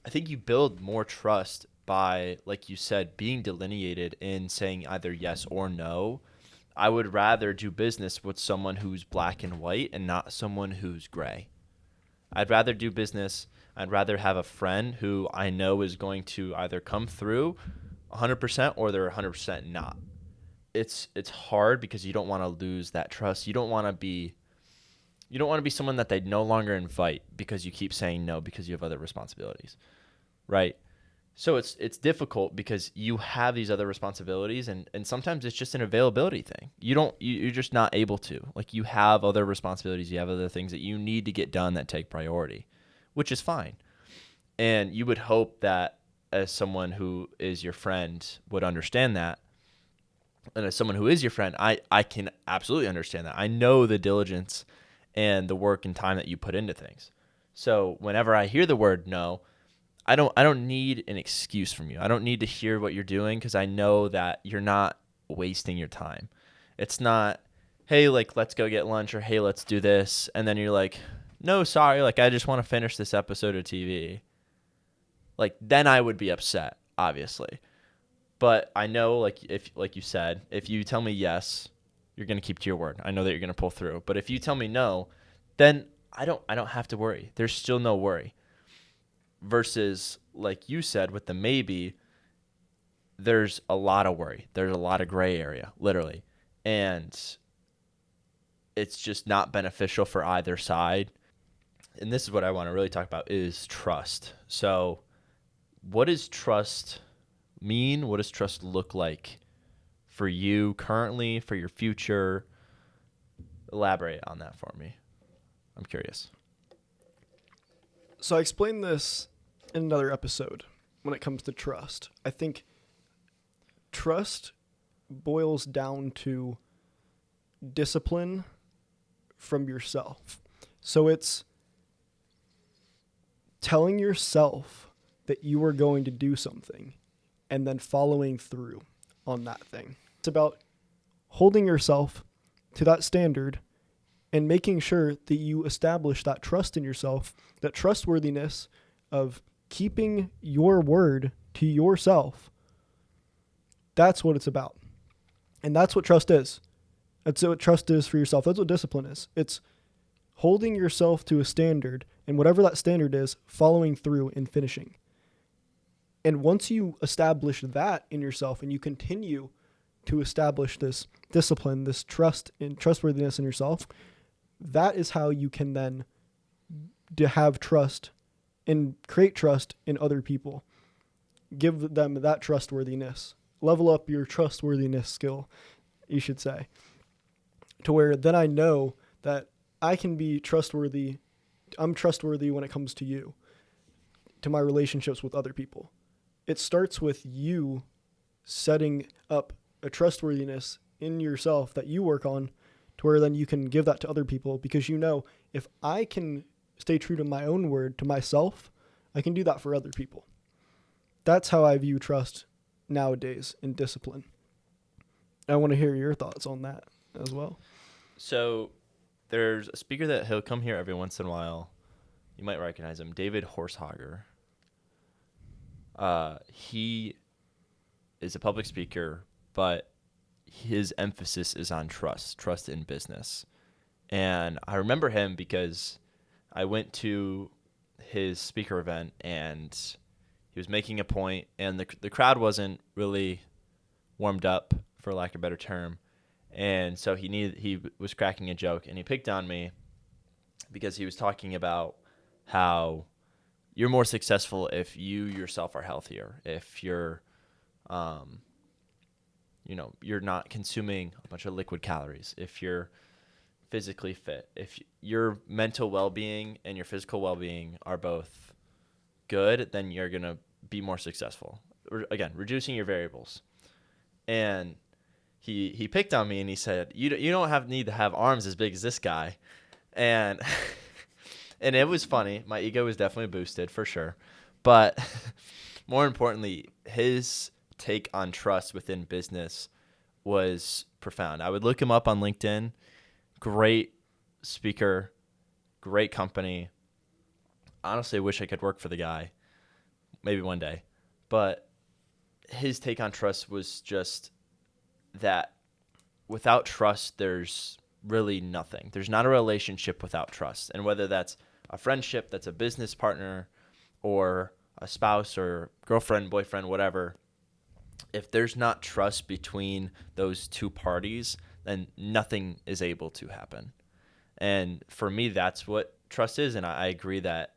I think you build more trust by, like you said, being delineated in saying either yes or no. I would rather do business with someone who's black and white and not someone who's gray. I'd rather do business. I'd rather have a friend who I know is going to either come through 100% or they're 100% not. It's hard because you don't want to lose that trust. You don't want to be someone that they no longer invite because you keep saying no because you have other responsibilities, right? So it's difficult because you have these other responsibilities, and sometimes it's just an availability thing. You're just not able to. Like, you have other responsibilities, you have other things that you need to get done that take priority, which is fine. And you would hope that as someone who is your friend would understand that. And as someone who is your friend, I can absolutely understand that. I know the diligence and the work and time that you put into things. So whenever I hear the word no, I don't need an excuse from you. I don't need to hear what you're doing because I know that you're not wasting your time. It's not, hey, like, let's go get lunch, or hey, let's do this. And then you're like, no, sorry, like, I just want to finish this episode of TV. Like, then I would be upset, obviously. But I know, like you said, if you tell me yes, you're going to keep to your word. I know that you're going to pull through. But if you tell me no, then I don't have to worry. There's still no worry. Versus, like you said, with the maybe, there's a lot of worry. There's a lot of gray area, literally. And it's just not beneficial for either side. And this is what I want to really talk about is trust. So what does trust mean? What does trust look like for you currently, for your future? Elaborate on that for me. I'm curious. So I explained this in another episode when it comes to trust. I think trust boils down to discipline from yourself. So it's telling yourself that you are going to do something and then following through on that thing. It's about holding yourself to that standard and making sure that you establish that trust in yourself, that trustworthiness of keeping your word to yourself. That's what it's about. And that's what trust is. That's what trust is for yourself. That's what discipline is. It's holding yourself to a standard, and whatever that standard is, following through and finishing. And once you establish that in yourself and you continue to establish this discipline, this trust and trustworthiness in yourself, that is how you can then have trust and create trust in other people. Give them that trustworthiness. Level up your trustworthiness skill, you should say, to where then I know that I can be trustworthy. I'm trustworthy when it comes to you, to my relationships with other people. It starts with you setting up a trustworthiness in yourself that you work on, to where then you can give that to other people, because you know, if I can stay true to my own word, to myself, I can do that for other people. That's how I view trust nowadays in discipline. I want to hear your thoughts on that as well. So there's a speaker that he'll come here every once in a while. You might recognize him, David Horsehager. He is a public speaker, but his emphasis is on trust in business. And I remember him because I went to his speaker event and he was making a point, and the crowd wasn't really warmed up, for lack of a better term. And so he was cracking a joke, and he picked on me because he was talking about how you're more successful if you yourself are healthier, if you're you're not consuming a bunch of liquid calories, if you're physically fit, if your mental well-being and your physical well-being are both good, then you're going to be more successful. Again, reducing your variables. And he picked on me and he said, you don't need to have arms as big as this guy. And and it was funny. My ego was definitely boosted for sure. But more importantly, his take on trust within business was profound. I would look him up on LinkedIn. Great speaker, great company. Honestly, I wish I could work for the guy. maybe one day. But his take on trust was just that without trust, there's really nothing. There's not a relationship without trust. And whether that's a friendship, that's a business partner, or a spouse or girlfriend, boyfriend, whatever, if there's not trust between those two parties, then nothing is able to happen. And for me, that's what trust is. And I agree that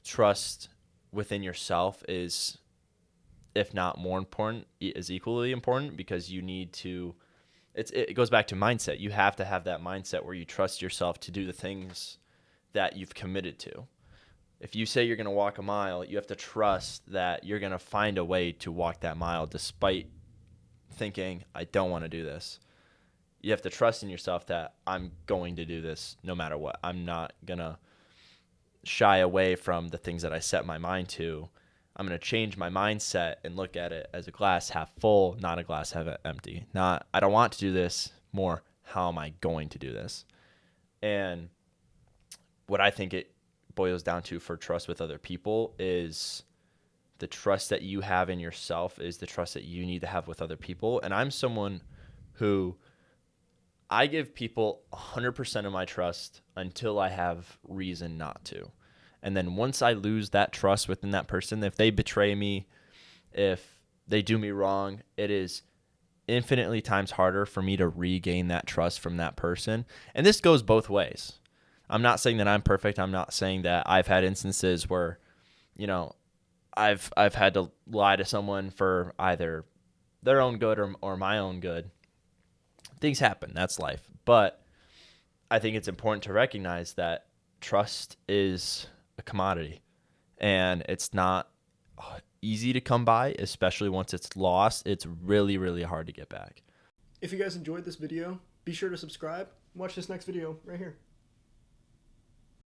trust within yourself is, if not more important, is equally important, because you need to, it goes back to mindset. You have to have that mindset where you trust yourself to do the things that you've committed to. If you say you're going to walk a mile, you have to trust that you're going to find a way to walk that mile despite thinking, I don't want to do this. You have to trust in yourself that I'm going to do this no matter what. I'm not going to shy away from the things that I set my mind to. I'm going to change my mindset and look at it as a glass half full, not a glass half empty. Not, I don't want to do this, more, how am I going to do this? And what I think it boils down to for trust with other people is the trust that you have in yourself is the trust that you need to have with other people. And I'm someone who, I give people 100% of my trust until I have reason not to. And then once I lose that trust within that person, if they betray me, if they do me wrong, it is infinitely times harder for me to regain that trust from that person. And this goes both ways. I'm not saying that I'm perfect. I'm not saying that I've had instances where, you know, I've had to lie to someone for either their own good or my own good. Things happen. That's life. But I think it's important to recognize that trust is a commodity, and it's not easy to come by, especially once it's lost. It's really, really hard to get back. If you guys enjoyed this video, be sure to subscribe and watch this next video right here.